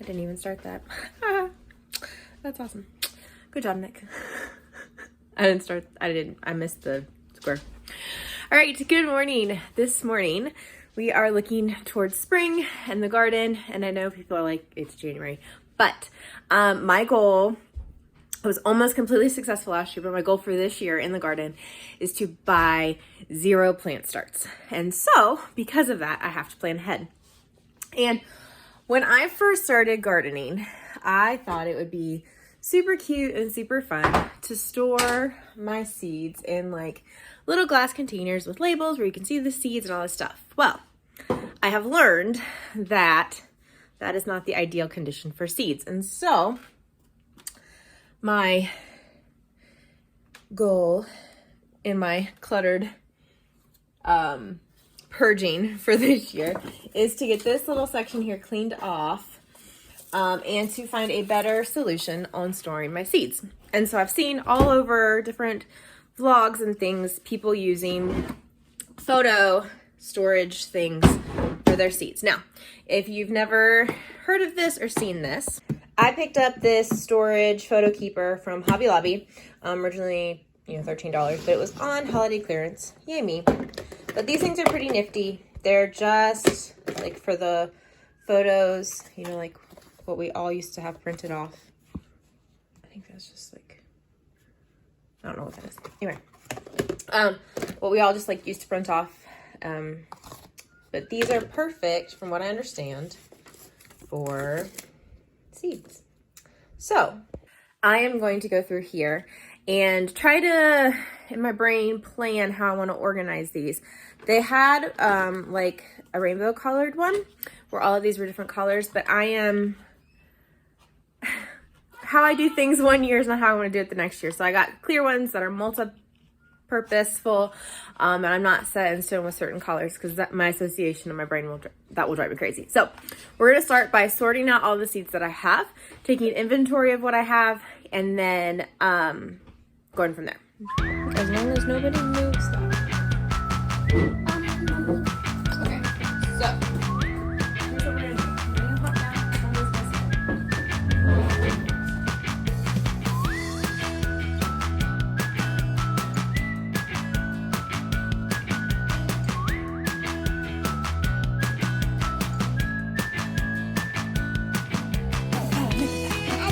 I didn't even start that. That's awesome. Good job, Nick. I missed the square. All right, good morning. This morning, we are looking towards spring and the garden, and I know people are like, it's January, but my goal, I was almost completely successful last year, but my goal for this year in the garden is to buy 0 plant starts. And so, because of that, I have to plan ahead. And when I first started gardening, I thought it would be super cute and super fun to store my seeds in like little glass containers with labels where you can see the seeds and all this stuff. Well, I have learned that that is not the ideal condition for seeds. And so my goal in my cluttered purging for this year is to get this little section here cleaned off and to find a better solution on storing my seeds. And so I've seen all over different vlogs and things, people using photo storage things for their seeds. Now, if you've never heard of this or seen this, I picked up this storage photo keeper from Hobby Lobby, originally, $13, but it was on holiday clearance. Yay me. But these things are pretty nifty. They're just like for the photos, like what we all used to have printed off. I think that's just like, I don't know what that is. Anyway, what we all just like used to print off. But these are perfect, from what I understand, for seeds. So I am going to go through here and try to, in my brain, plan how I want to organize these. They had like a rainbow colored one where all of these were different colors, but how I do things one year is not how I want to do it the next year. So I got clear ones that are multi-purposeful, and I'm not set in stone with certain colors because my association in my brain will drive me crazy. So we're going to start by sorting out all the seeds that I have, taking inventory of what I have, and then going from there. As long as nobody moves them. Okay, so here's what we're going to do. You hop down, somebody's messing.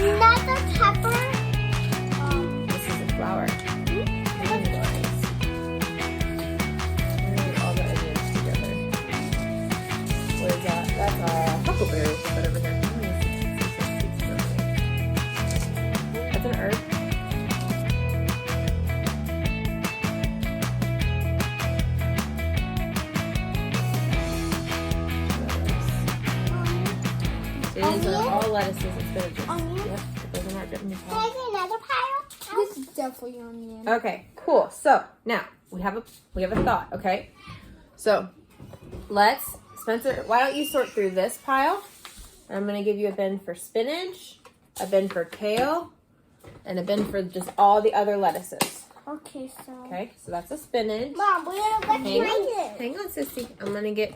Another pepper. This is a flower. All the onions together. What is that? That's a huckleberry. Put that over here. That's an herb. These are all lettuces and spinaches. Yep, those are not good. Can I get another pile? This is definitely onion. Okay, cool. So now we have a thought. Okay, so Spencer, why don't you sort through this pile? I'm gonna give you a bin for spinach, a bin for kale, and a bin for just all the other lettuces. Okay, so that's a spinach. Mom, let's find it. Hang on, sissy. I'm gonna get.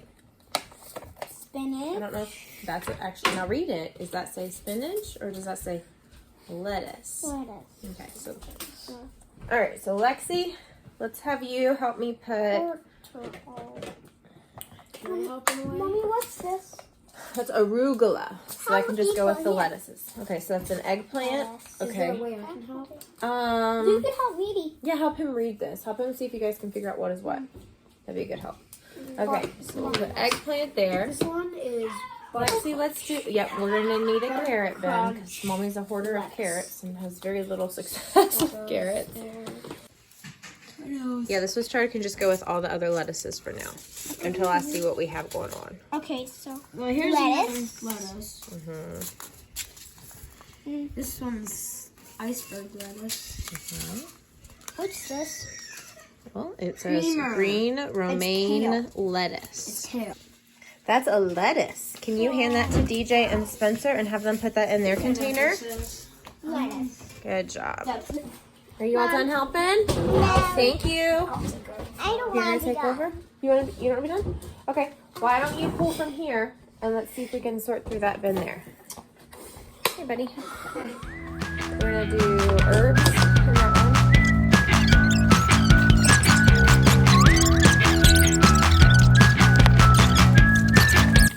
Spinach. I don't know if that's it. Actually, now read it. Does that say spinach or does that say lettuce? Lettuce. Okay, so. All right, so Lexi, let's have you help me put. Mommy, what's this? That's arugula. So I can just go with the lettuces. Okay, so that's an eggplant. Yes. Okay. Is there a way I can help? You can help Reedy. Yeah, help him read this. Help him see if you guys can figure out what is what. That'd be a good help. Okay, so we'll put eggplant there. This one is. Lexi, let's do. Yep, we're gonna need a carrot bin because Mommy's a hoarder of carrots and has very little success with carrots. Yeah, this was Char can just go with all the other lettuces for now until I see what we have going on. Okay, so here's lettuce. Lettuce. This one's iceberg lettuce. What's this? Well, it says green romaine lettuce. It's kale. That's a lettuce. Can you hand that to DJ and Spencer and have them put that in their container? Lettuce. Good job. That's it. Are you all done helping? Thank you. I don't You're want gonna take over? You don't want to be done? Okay. Why don't you pull from here and let's see if we can sort through that bin there. Hey, buddy. We're gonna do herbs in that one.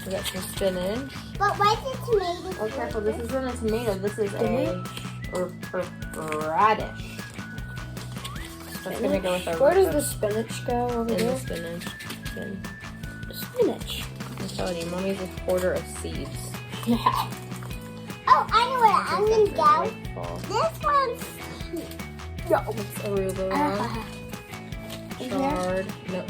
We got some spinach. But why is it tomato? Oh, careful. This isn't a tomato. This is a radish. That's gonna go with our. Where does the spinach go over in there? the spinach? In. Spinach. I'm telling you, Mommy's a hoarder of seeds. Yeah. Oh, I know what I'm gonna go. Fall. This one's It's arugula. Chard. No,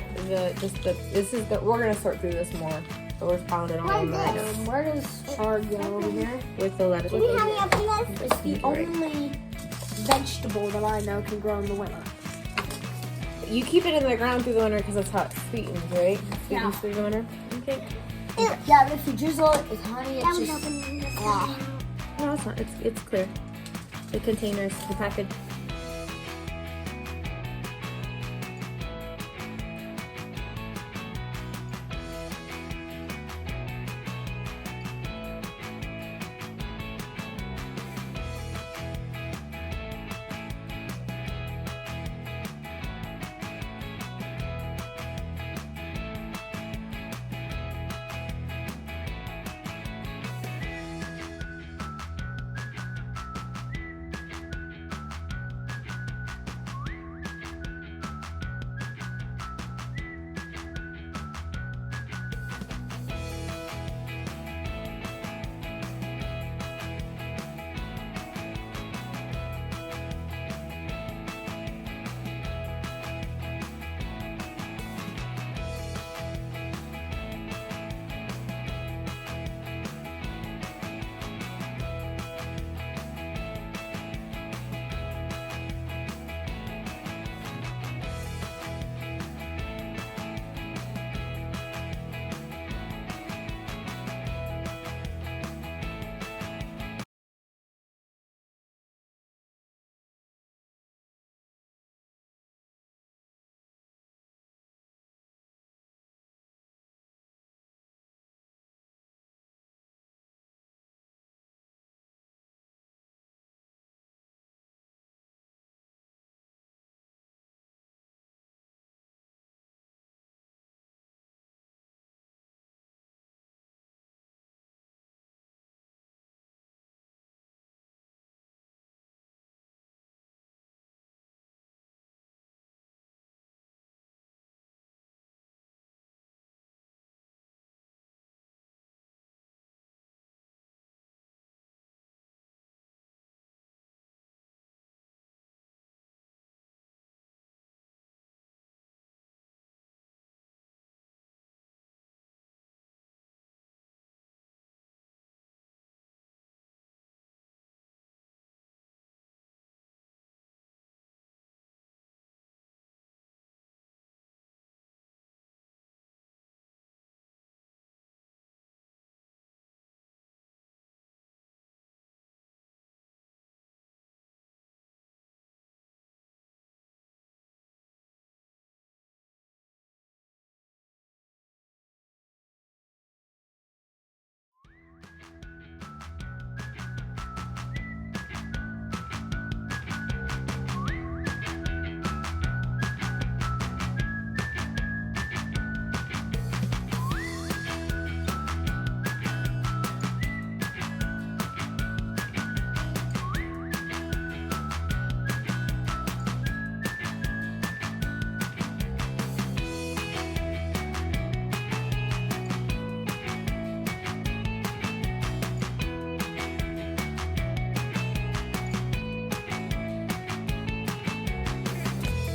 we're gonna sort through this more. But we're found it all in the Where does chard go over here? with the lettuce. Can you help me open this? It's the only vegetable that I know can grow in the winter. You keep it in the ground through the winter because that's how it sweetens, right? Yeah. Sweetens through the winter. Okay. Yeah, but if you drizzle it with honey, I'm it's just... opening this Ah. one. No, it's not. It's clear. The containers, the package.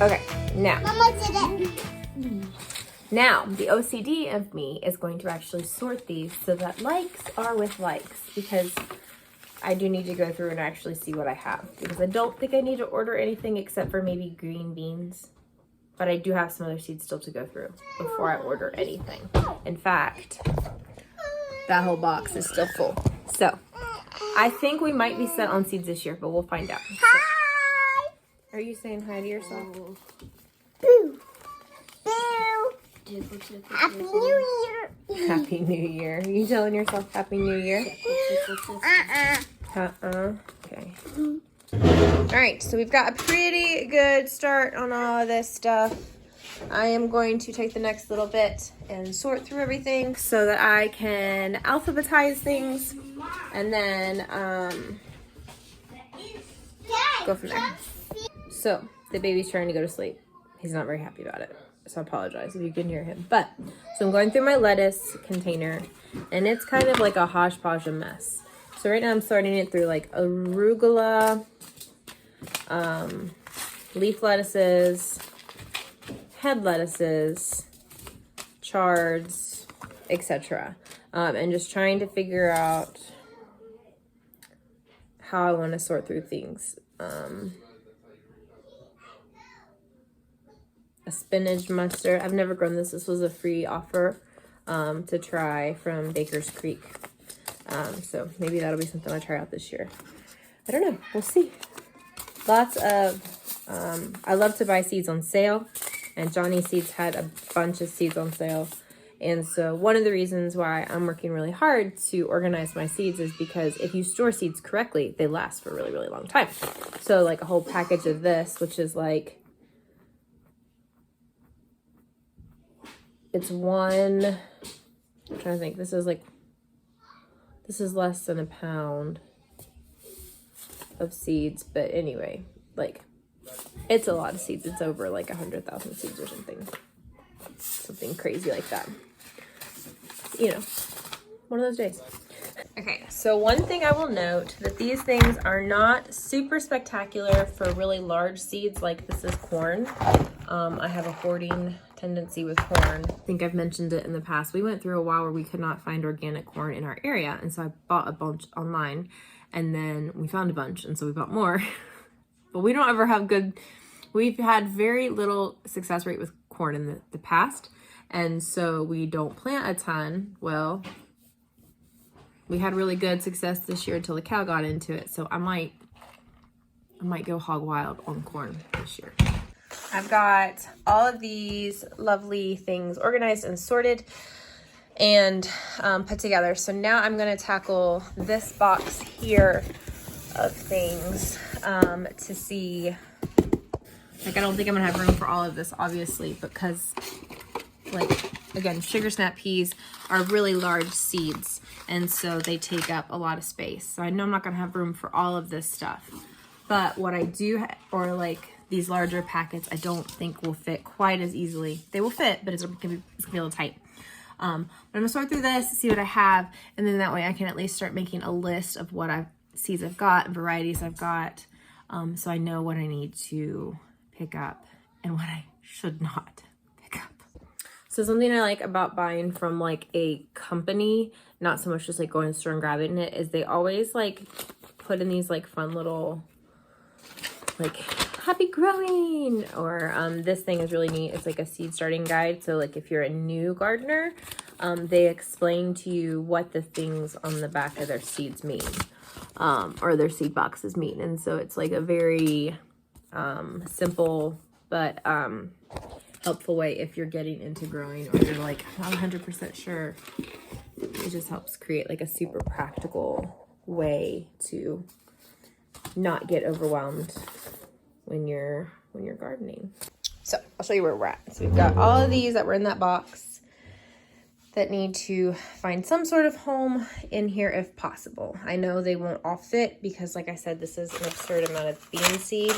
Okay, now. Mama did it. Now, the OCD of me is going to actually sort these so that likes are with likes, because I do need to go through and actually see what I have, because I don't think I need to order anything except for maybe green beans, but I do have some other seeds still to go through before I order anything. In fact, that whole box is still full. So, I think we might be set on seeds this year, but we'll find out. Hi. Are you saying hi to yourself? Boo. Boo. Happy New Year. Happy New Year. Are you telling yourself Happy New Year? Okay. All right, so we've got a pretty good start on all of this stuff. I am going to take the next little bit and sort through everything so that I can alphabetize things and then go from there. So the baby's trying to go to sleep. He's not very happy about it, so I apologize if you can hear him. But so I'm going through my lettuce container, and it's kind of like a hodgepodge of mess. So right now I'm sorting it through like arugula, leaf lettuces, head lettuces, chards, etc. And just trying to figure out how I want to sort through things. A spinach mustard. I've never grown this. This was a free offer to try from Baker's Creek. So maybe that'll be something I try out this year. I don't know. We'll see. Lots of, I love to buy seeds on sale, and Johnny Seeds had a bunch of seeds on sale. And so one of the reasons why I'm working really hard to organize my seeds is because if you store seeds correctly, they last for a really, really long time. So like a whole package of this, which is like, it's one, I'm trying to think, this is less than a pound of seeds, but anyway, like, it's a lot of seeds. It's over like 100,000 seeds or something crazy like that. You know, one of those days. Okay, so one thing I will note that these things are not super spectacular for really large seeds. Like this is corn. I have a hoarding tendency with corn. I think I've mentioned it in the past. We went through a while where we could not find organic corn in our area, and so I bought a bunch online, and then we found a bunch, and so we bought more. But we don't ever have good, we've had very little success rate with corn in the past, and so we don't plant a ton. Well, we had really good success this year until the cow got into it, so I might go hog wild on corn this year. I've got all of these lovely things organized and sorted and put together. So now I'm going to tackle this box here of things to see. Like, I don't think I'm going to have room for all of this, obviously, because, like, again, sugar snap peas are really large seeds, and so they take up a lot of space. So I know I'm not going to have room for all of this stuff. But what I do, or like these larger packets, I don't think will fit quite as easily. They will fit, but it's gonna be a little tight. But I'm gonna sort through this, see what I have, and then that way I can at least start making a list of what seeds I've got and varieties I've got, so I know what I need to pick up and what I should not pick up. So something I like about buying from like a company, not so much just like going to the store and grabbing it, is they always like put in these like fun little like happy growing, or this thing is really neat. It's like a seed starting guide. So like if you're a new gardener, they explain to you what the things on the back of their seeds mean, or their seed boxes mean. And so it's like a very simple but helpful way if you're getting into growing, or you're like not 100% sure. It just helps create like a super practical way to not get overwhelmed when you're gardening. So I'll show you where we're at. So we've got all of these that were in that box that need to find some sort of home in here if possible. I know they won't all fit because, like I said, this is an absurd amount of bean seed.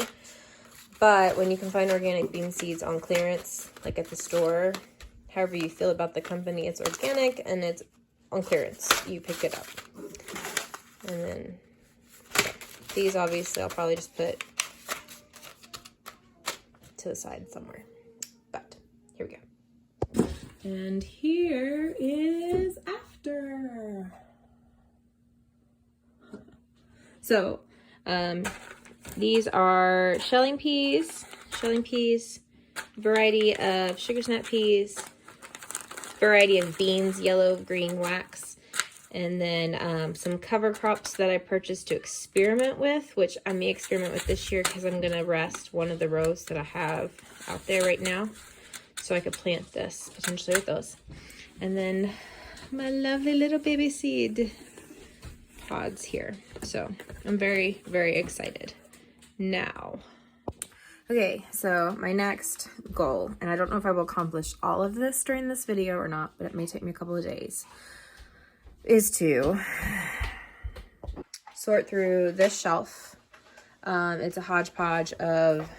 But when you can find organic bean seeds on clearance, like at the store, however you feel about the company, it's organic and it's on clearance, you pick it up. And then these, obviously, I'll probably just put to the side somewhere. But here we go. And here is after. So, these are shelling peas, variety of sugar snap peas, variety of beans, yellow, green, wax. And then some cover crops that I purchased to experiment with, which I may experiment with this year because I'm going to rest one of the rows that I have out there right now. So I could plant this potentially with those. And then my lovely little baby seed pods here. So I'm very, very excited. Now, okay, so my next goal, and I don't know if I will accomplish all of this during this video or not, but it may take me a couple of days, is to sort through this shelf. It's a hodgepodge of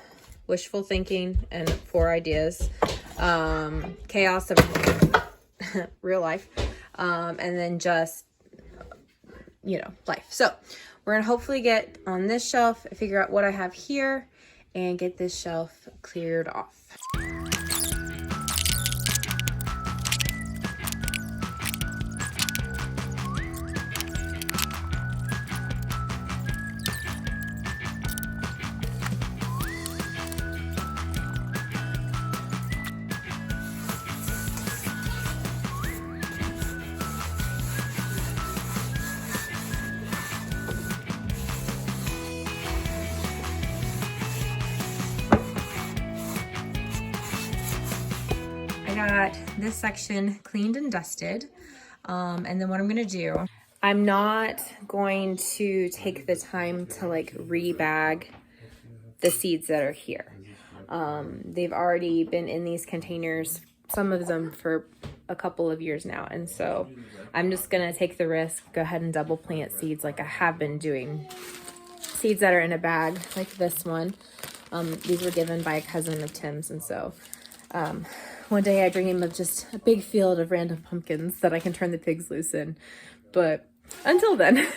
wishful thinking and 4 ideas, chaos of real life, and then just, you know, life. So we're gonna hopefully get on this shelf, figure out what I have here, and get this shelf cleared off. Got this section cleaned and dusted, and then what I'm gonna do, I'm not going to take the time to like rebag the seeds that are here. They've already been in these containers, some of them for a couple of years now, and so I'm just gonna take the risk, go ahead and double plant seeds like I have been doing. Seeds that are in a bag like this one, these were given by a cousin of Tim's, and so one day I dream of just a big field of random pumpkins that I can turn the pigs loose in. But until then,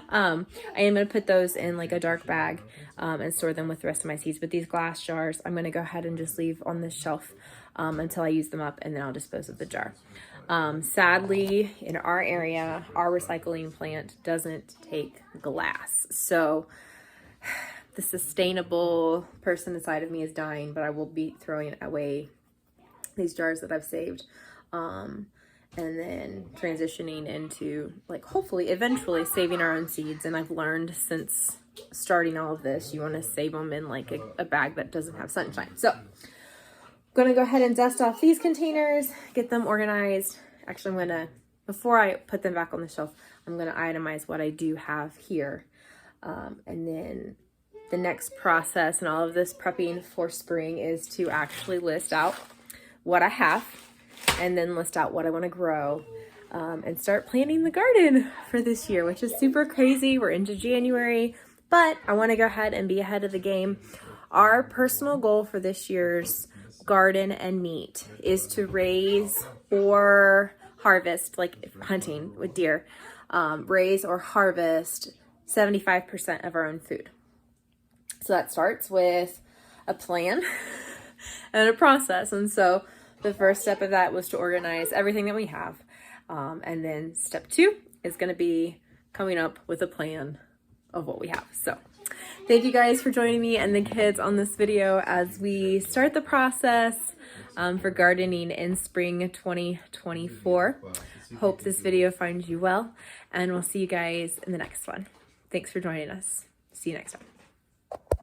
I am going to put those in like a dark bag and store them with the rest of my seeds. But these glass jars, I'm going to go ahead and just leave on this shelf until I use them up, and then I'll dispose of the jar. Sadly, in our area, our recycling plant doesn't take glass. So the sustainable person inside of me is dying, but I will be throwing away these jars that I've saved, and then transitioning into like hopefully eventually saving our own seeds. And I've learned since starting all of this, you want to save them in like a bag that doesn't have sunshine. So I'm gonna go ahead and dust off these containers, get them organized. Actually, I'm gonna, before I put them back on the shelf, I'm gonna itemize what I do have here, and then the next process and all of this prepping for spring is to actually list out what I have, and then list out what I want to grow, and start planning the garden for this year, which is super crazy. We're into January, but I want to go ahead and be ahead of the game. Our personal goal for this year's garden and meat is to raise or harvest, like hunting with deer, raise or harvest 75% of our own food. So that starts with a plan and a process. And so the first step of that was to organize everything that we have. And then step 2 is going to be coming up with a plan of what we have. So thank you guys for joining me and the kids on this video as we start the process for gardening in spring 2024. Hope this video finds you well, and we'll see you guys in the next one. Thanks for joining us. See you next time.